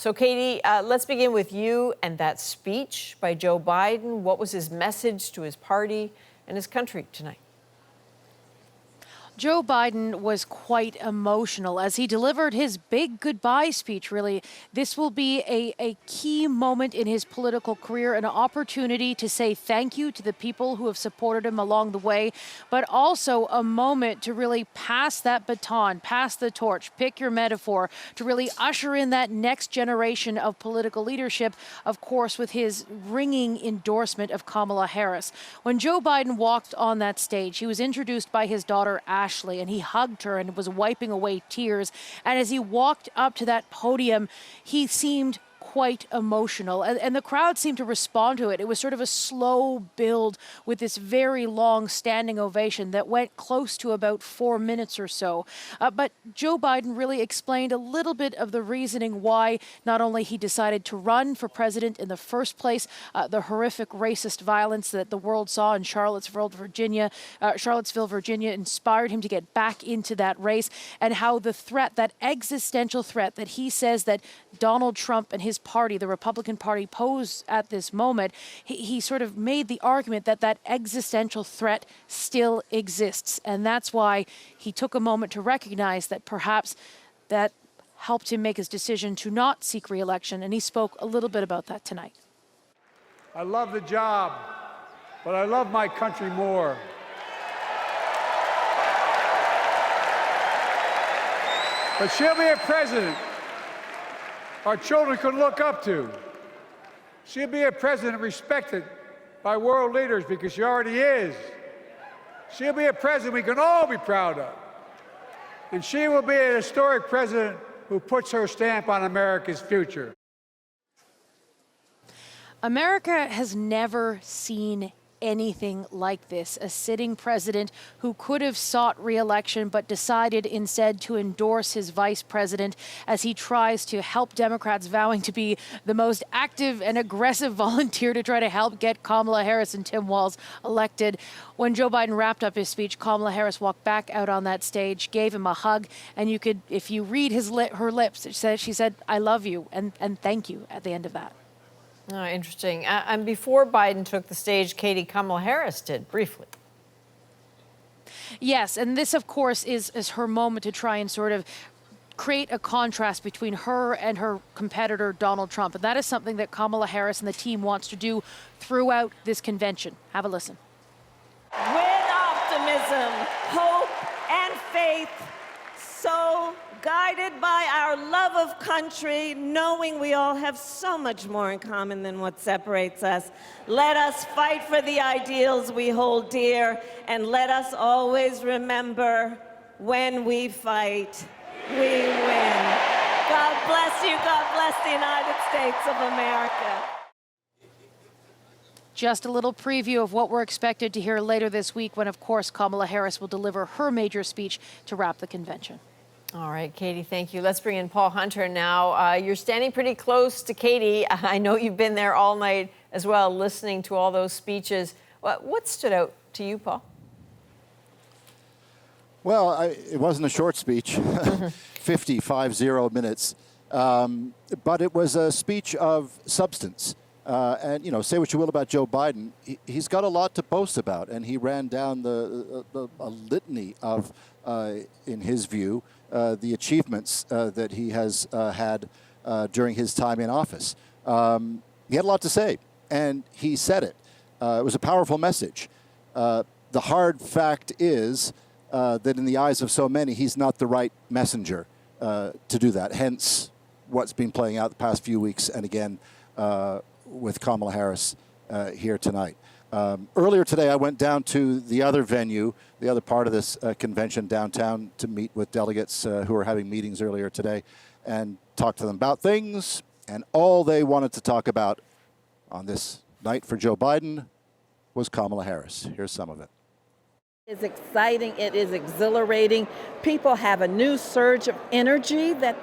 So, Katie, let's begin with you and that speech by Joe Biden. What was his message to his party and his country tonight? Joe Biden was quite emotional as he delivered his big goodbye speech, really. This will be a key moment in his political career, an opportunity to say thank you to the people who have supported him along the way, but also a moment to really pass that baton, pass the torch, pick your metaphor, to really usher in that next generation of political leadership, of course, with his ringing endorsement of Kamala Harris. When Joe Biden walked on that stage, he was introduced by his daughter, Ashley, and he hugged her and was wiping away tears. And as he walked up to that podium, he seemed quite emotional, and the crowd seemed to respond to it. It was sort of a slow build with this very long standing ovation that went close to about 4 minutes or so. But Joe Biden really explained a little bit of the reasoning why not only he decided to run for president in the first place, the horrific racist violence that the world saw in Charlottesville, Virginia, inspired him to get back into that race, and how the threat, that existential threat that he says that Donald Trump and his party, the Republican Party, pose at this moment, he sort of made the argument that that existential threat still exists. And that's why he took a moment to recognize that perhaps that helped him make his decision to not seek re-election. And he spoke a little bit about that tonight. I love the job, but I love my country more. But she'll be a president our children can look up to. She'll be a president respected by world leaders because she already is. She'll be a president we can all be proud of. And she will be a historic president who puts her stamp on America's future. America has never seen anything like this. A sitting president who could have sought re-election but decided instead to endorse his vice president as he tries to help Democrats, vowing to be the most active and aggressive volunteer to try to help get Kamala Harris and Tim Walz elected. When Joe Biden wrapped up his speech, Kamala Harris walked back out on that stage, gave him a hug, and you could, if you read her lips, she said, "I love you," and thank you at the end of that. Oh, interesting. And before Biden took the stage, Katie, Kamala Harris did, briefly. Yes, and this, of course, is her moment to try and sort of create a contrast between her and her competitor, Donald Trump. And that is something that Kamala Harris and the team wants to do throughout this convention. Have a listen. With optimism, hope, and faith, so guided by our love of country, knowing we all have so much more in common than what separates us, let us fight for the ideals we hold dear, and let us always remember, when we fight, we win. God bless you. God bless the United States of America. Just a little preview of what we're expected to hear later this week when, of course, Kamala Harris will deliver her major speech to wrap the convention. All right, Katie, thank you. Let's bring in Paul Hunter now. You're standing pretty close to Katie. I know you've been there all night as well, listening to all those speeches. What stood out to you, Paul? Well, it wasn't a short speech, 50 minutes, but it was a speech of substance. And, you know, say what you will about Joe Biden, he's got a lot to boast about, and he ran down a litany of, in his view, the achievements that he has had during his time in office. He had a lot to say, and he said it. It was a powerful message. The hard fact is that in the eyes of so many, he's not the right messenger to do that, hence what's been playing out the past few weeks, and again, with Kamala Harris here tonight. Earlier today, I went down to the other venue, the other part of this convention downtown, to meet with delegates who were having meetings earlier today and talk to them about things. And all they wanted to talk about on this night for Joe Biden was Kamala Harris. Here's some of it. It's exciting. It is exhilarating. People have a new surge of energy that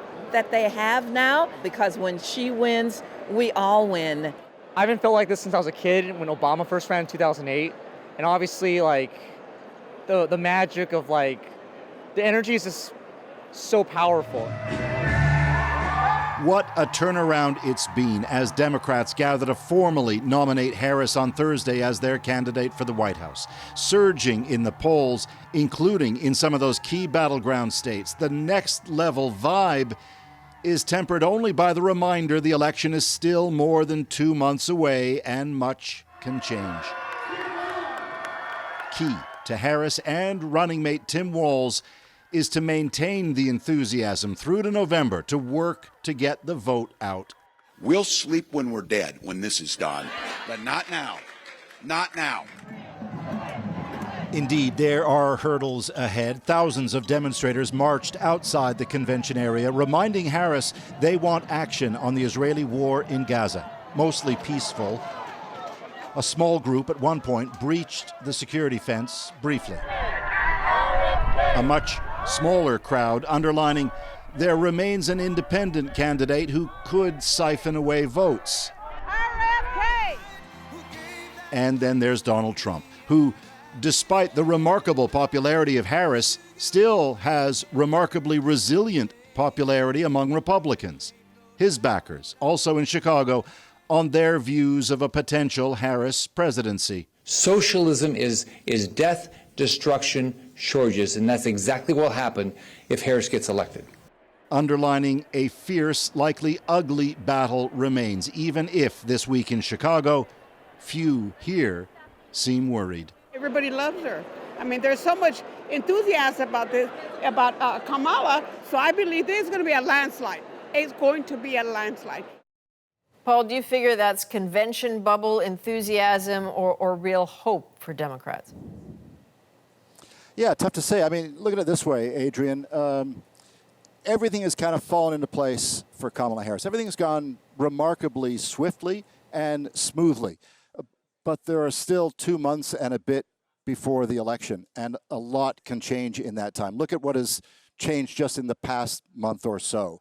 they have now, because when she wins, we all win. I haven't felt like this since I was a kid, when Obama first ran in 2008. And obviously, like, the magic of, like, the energy is just so powerful. What a turnaround it's been as Democrats gather to formally nominate Harris on Thursday as their candidate for the White House. Surging in the polls, including in some of those key battleground states, the next level vibe is tempered only by the reminder the election is still more than 2 months away and much can change. Key to Harris and running mate Tim Walz is to maintain the enthusiasm through to November to work to get the vote out. We'll sleep when we're dead, when this is done, but not now. Not now. Indeed, there are hurdles ahead. Thousands of demonstrators marched outside the convention area, reminding Harris they want action on the Israeli war in Gaza. Mostly peaceful. A small group at one point breached the security fence briefly. A much smaller crowd underlining there remains an independent candidate who could siphon away votes. RFK! And then there's Donald Trump, who, despite the remarkable popularity of Harris, still has remarkably resilient popularity among Republicans. His backers, also in Chicago, on their views of a potential Harris presidency. Socialism is death, destruction, shortages, and that's exactly what will happen if Harris gets elected. Underlining a fierce, likely ugly battle remains, even if this week in Chicago, few here seem worried. Everybody loves her. I mean, there's so much enthusiasm about Kamala, so I believe there's going to be a landslide. It's going to be a landslide. Paul, do you figure that's convention bubble enthusiasm or real hope for Democrats? Yeah, tough to say. I mean, look at it this way, Adrienne. Everything has kind of fallen into place for Kamala Harris. Everything's gone remarkably swiftly and smoothly. But there are still 2 months and a bit before the election, and a lot can change in that time. Look at what has changed just in the past month or so.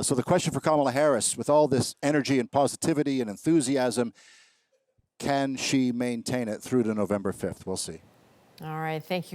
So the question for Kamala Harris, with all this energy and positivity and enthusiasm, can she maintain it through to November 5th? We'll see. All right. Thank you,